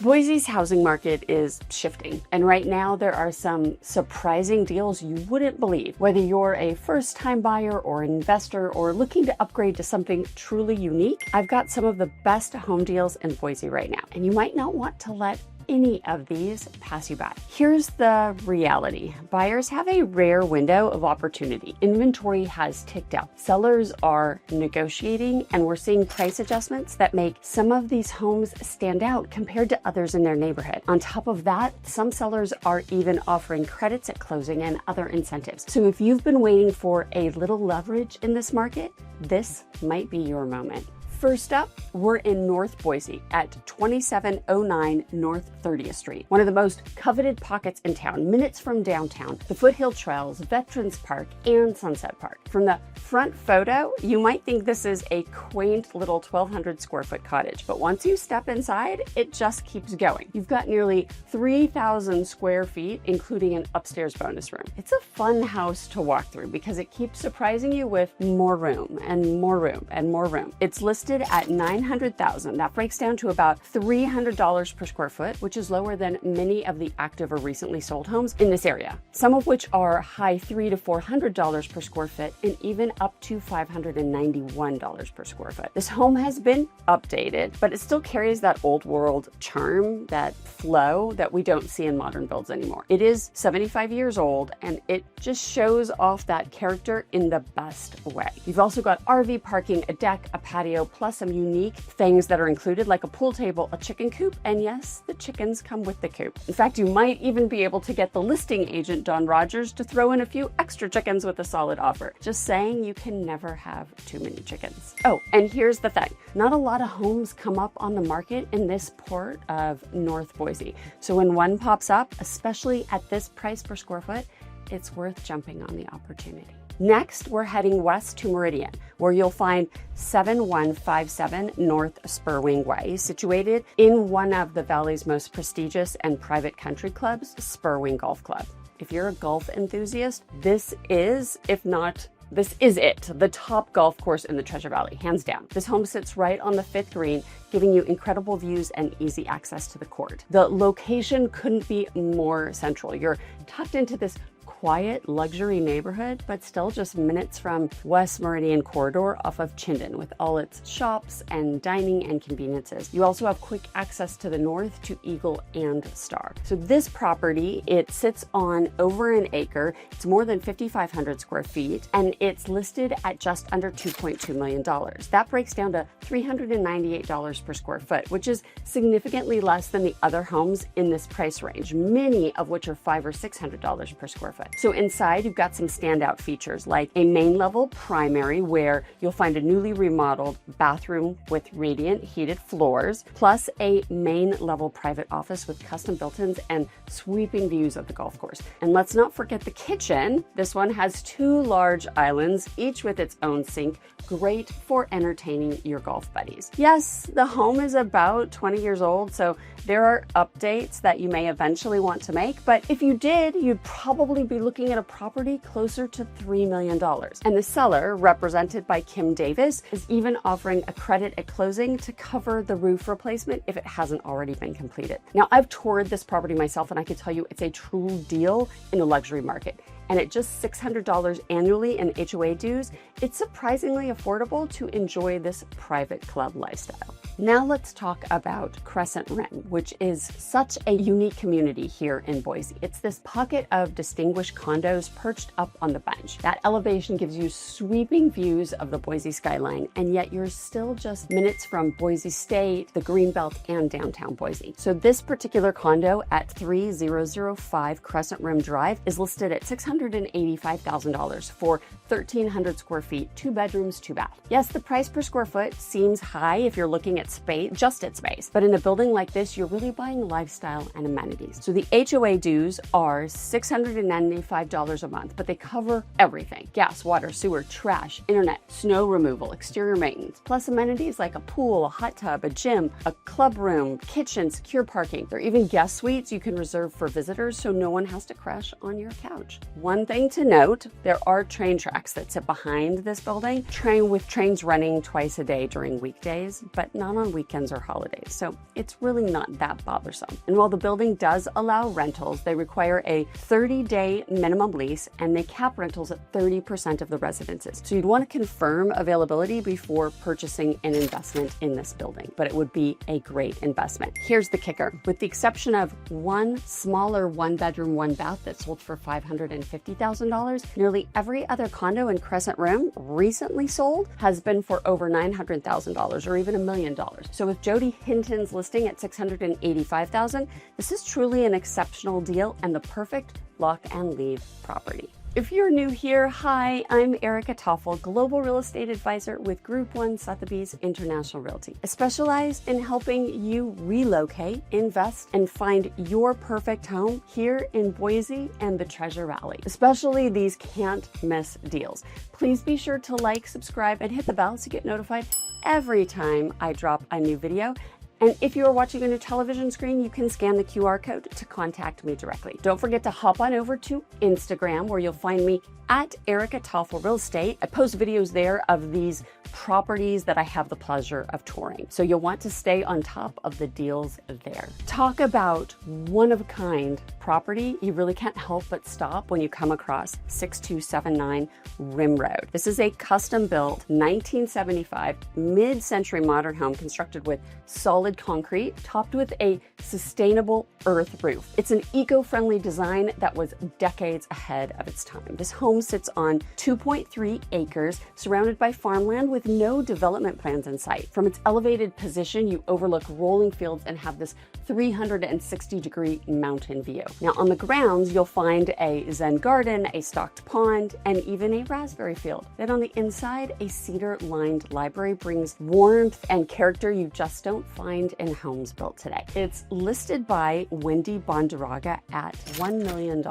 Boise's housing market is shifting, and right now there are some surprising deals you wouldn't believe. Whether you're a first-time buyer or an investor or looking to upgrade to something truly unique, I've got some of the best home deals in Boise right now, and you might not want to let any of these pass you by. Here's the reality. Buyers have a rare window of opportunity. Inventory has ticked out. Sellers are negotiating, and we're seeing price adjustments that make some of these homes stand out compared to others in their neighborhood. On top of that, some sellers are even offering credits at closing and other incentives. So if you've been waiting for a little leverage in this market, this might be your moment. First up, we're in North Boise at 2709 North 30th Street, one of the most coveted pockets in town, minutes from downtown, the foothill trails, Veterans Park, and Sunset Park. From the front photo, you might think this is a quaint little 1,200 square foot cottage, but once you step inside, it just keeps going. You've got nearly 3,000 square feet, including an upstairs bonus room. It's a fun house to walk through because it keeps surprising you with more room and more room and more room. It's listed at $900,000. That breaks down to about $300 per square foot, which is lower than many of the active or recently sold homes in this area, some of which are high $300 to $400 per square foot and even up to $591 per square foot. This home has been updated, but it still carries that old world charm, that flow that we don't see in modern builds anymore. It is 75 years old, and it just shows off that character in the best way. You've also got RV parking, a deck, a patio, plus some unique things that are included, like a pool table, a chicken coop, and yes, the chickens come with the coop. In fact, you might even be able to get the listing agent, Don Rogers, to throw in a few extra chickens with a solid offer. Just saying, you can never have too many chickens. Oh, and here's the thing. Not a lot of homes come up on the market in this port of North Boise. So when one pops up, especially at this price per square foot, it's worth jumping on the opportunity. Next, we're heading west to Meridian, where you'll find 7157 North Spurwing Way, situated in one of the Valley's most prestigious and private country clubs, Spurwing Golf Club. If you're a golf enthusiast, this is, if not this is it, the top golf course in the Treasure Valley, hands down. This home sits right on the 5th green, giving you incredible views and easy access to the court. The location couldn't be more central. You're tucked into this quiet luxury neighborhood, but still just minutes from West Meridian corridor off of Hinton, with all its shops and dining and conveniences. You also have quick access to the north to Eagle and Star. So this property, it sits on over an acre. It's more than 5,500 square feet, and it's listed at just under $2.2 million. That breaks down to $398 per square foot, which is significantly less than the other homes in this price range, many of which are $500 or $600 per square foot. So inside, you've got some standout features like a main level primary, where you'll find a newly remodeled bathroom with radiant heated floors, plus a main level private office with custom built-ins and sweeping views of the golf course. And let's not forget the kitchen. This one has 2 large islands, each with its own sink, great for entertaining your golf buddies. Yes, the home is about 20 years old, so there are updates that you may eventually want to make, but if you did, you'd probably be looking at a property closer to $3 million. And the seller, represented by Kim Davis, is even offering a credit at closing to cover the roof replacement if it hasn't already been completed. Now, I've toured this property myself, and I can tell you it's a true deal in the luxury market. And at just $600 annually in HOA dues, it's surprisingly affordable to enjoy this private club lifestyle. Now let's talk about Crescent Rim, which is such a unique community here in Boise. It's this pocket of distinguished condos perched up on the bench. That elevation gives you sweeping views of the Boise skyline, and yet you're still just minutes from Boise State, the Greenbelt, and downtown Boise. So this particular condo at 3005 Crescent Rim Drive is listed at $685,000 for 1,300 square feet, 2 bedrooms, 2 baths. Yes, the price per square foot seems high if you're looking at space, just at space, but in a building like this, you're really buying lifestyle and amenities. So the HOA dues are $695 a month, but they cover everything: gas, water, sewer, trash, internet, snow removal, exterior maintenance, plus amenities like a pool, a hot tub, a gym, a club room, kitchen, secure parking. There are even guest suites you can reserve for visitors, so no one has to crash on your couch. One thing to note, there are train tracks that sit behind this building, with trains running twice a day during weekdays, but not not on weekends or holidays, so it's really not that bothersome. And while the building does allow rentals, they require a 30-day minimum lease, and they cap rentals at 30% of the residences. So you'd want to confirm availability before purchasing an investment in this building, but it would be a great investment. Here's the kicker. With the exception of one smaller one-bedroom, one-bath that sold for $550,000, nearly every other condo in Crescent Rim recently sold has been for over $900,000 or even $1 million. So with Jody Hinton's listing at $685,000, this is truly an exceptional deal and the perfect lock and leave property. If you're new here, hi, I'm Erica Toffel, Global Real Estate Advisor with Group 1 Sotheby's International Realty. I specialize in helping you relocate, invest, and find your perfect home here in Boise and the Treasure Valley, especially these can't miss deals. Please be sure to like, subscribe, and hit the bell to get notified every time I drop a new video. And if you are watching on your television screen, you can scan the QR code to contact me directly. Don't forget to hop on over to Instagram, where you'll find me at Erica Toffel Real Estate. I post videos there of these properties that I have the pleasure of touring. So you'll want to stay on top of the deals there. Talk about one-of-a-kind property. You really can't help but stop when you come across 6279 Rim Road. This is a custom-built 1975 mid-century modern home constructed with solid concrete, topped with a sustainable earth roof. It's an eco-friendly design that was decades ahead of its time. This home sits on 2.3 acres, surrounded by farmland with no development plans in sight. From its elevated position, you overlook rolling fields and have this 360-degree mountain view. Now, on the grounds, you'll find a Zen garden, a stocked pond, and even a raspberry field. Then on the inside, a cedar-lined library brings warmth and character you just don't find in homes built today. It's listed by Wendy Bonduraga at $1 million,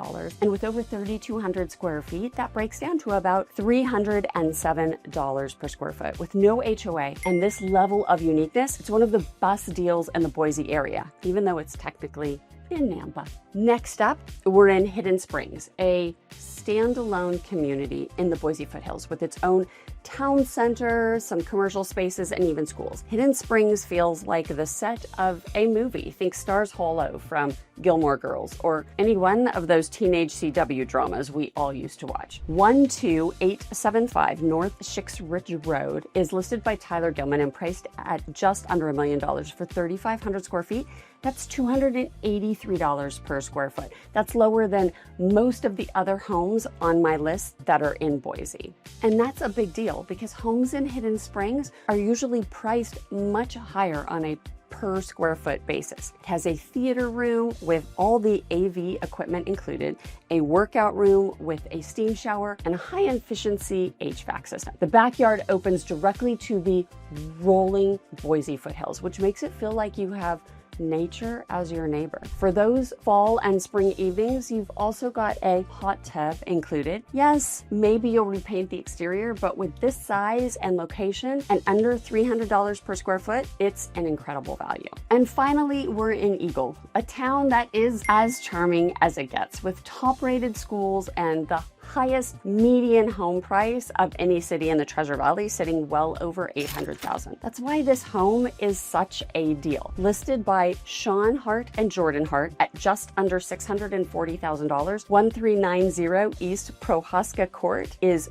and with over 3,200 square feet, that breaks down to about $307 per square foot with no HOA. And this level of uniqueness, it's one of the best deals in the Boise area, even though it's technically in Nampa. Next up, we're in Hidden Springs, a standalone community in the Boise foothills with its own town center, some commercial spaces, and even schools. Hidden Springs feels like the set of a movie. Think Stars Hollow from Gilmore Girls or any one of those teenage CW dramas we all used to watch. 12875 North Shicks Ridge Road is listed by Tyler Gilman and priced at just under $1 million for 3,500 square feet. That's $283 per square foot. That's lower than most of the other homes on my list that are in Boise. And that's a big deal because homes in Hidden Springs are usually priced much higher on a per square foot basis. It has a theater room with all the AV equipment included, a workout room with a steam shower, and a high efficiency HVAC system. The backyard opens directly to the rolling Boise foothills, which makes it feel like you have nature as your neighbor. For those fall and spring evenings, you've also got a hot tub included. Yes, maybe you'll repaint the exterior, but with this size and location and under $300 per square foot, it's an incredible value. And finally, we're in Eagle, a town that is as charming as it gets, with top-rated schools and the highest median home price of any city in the Treasure Valley, sitting well over $800,000. That's why this home is such a deal. Listed by Sean Hart and Jordan Hart at just under $640,000, 1390 East Prohaska Court is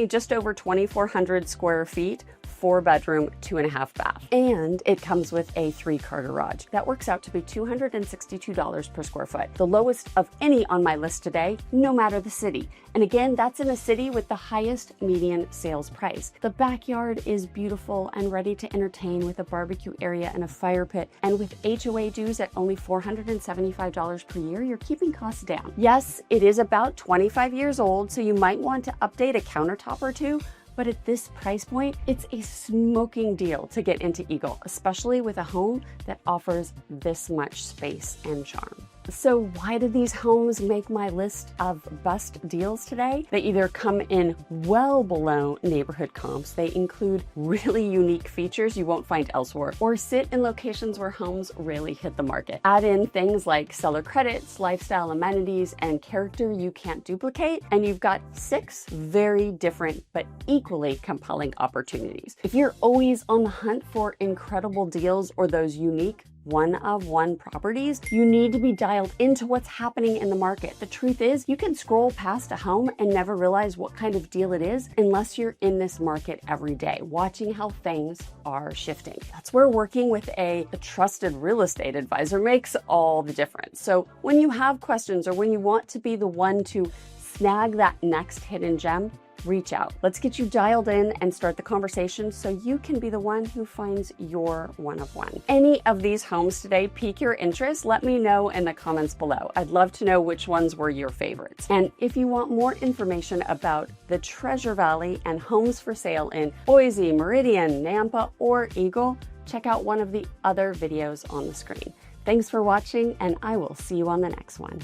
just over 2,400 square feet, 4-bedroom, 2.5 bath. And it comes with a 3-car garage. That works out to be $262 per square foot, the lowest of any on my list today, no matter the city. And again, that's in a city with the highest median sales price. The backyard is beautiful and ready to entertain with a barbecue area and a fire pit. And with HOA dues at only $475 per year, you're keeping costs down. Yes, it is about 25 years old, so you might want to update a countertop or two, but at this price point, it's a smoking deal to get into Eagle, especially with a home that offers this much space and charm. So why did these homes make my list of best deals today? They either come in well below neighborhood comps, they include really unique features you won't find elsewhere, or sit in locations where homes rarely hit the market. Add in things like seller credits, lifestyle amenities, and character you can't duplicate, and you've got 6 very different but equally compelling opportunities. If you're always on the hunt for incredible deals or those unique one-of-one properties, you need to be dialed into what's happening in the market. The truth is, you can scroll past a home and never realize what kind of deal it is unless you're in this market every day, watching how things are shifting. That's where working with a trusted real estate advisor makes all the difference. So when you have questions or when you want to be the one to snag that next hidden gem, reach out. Let's get you dialed in and start the conversation so you can be the one who finds your one of one. Any of these homes today pique your interest? Let me know in the comments below. I'd love to know which ones were your favorites. And if you want more information about the Treasure Valley and homes for sale in Boise, Meridian, Nampa, or Eagle, check out one of the other videos on the screen. Thanks for watching, and I will see you on the next one.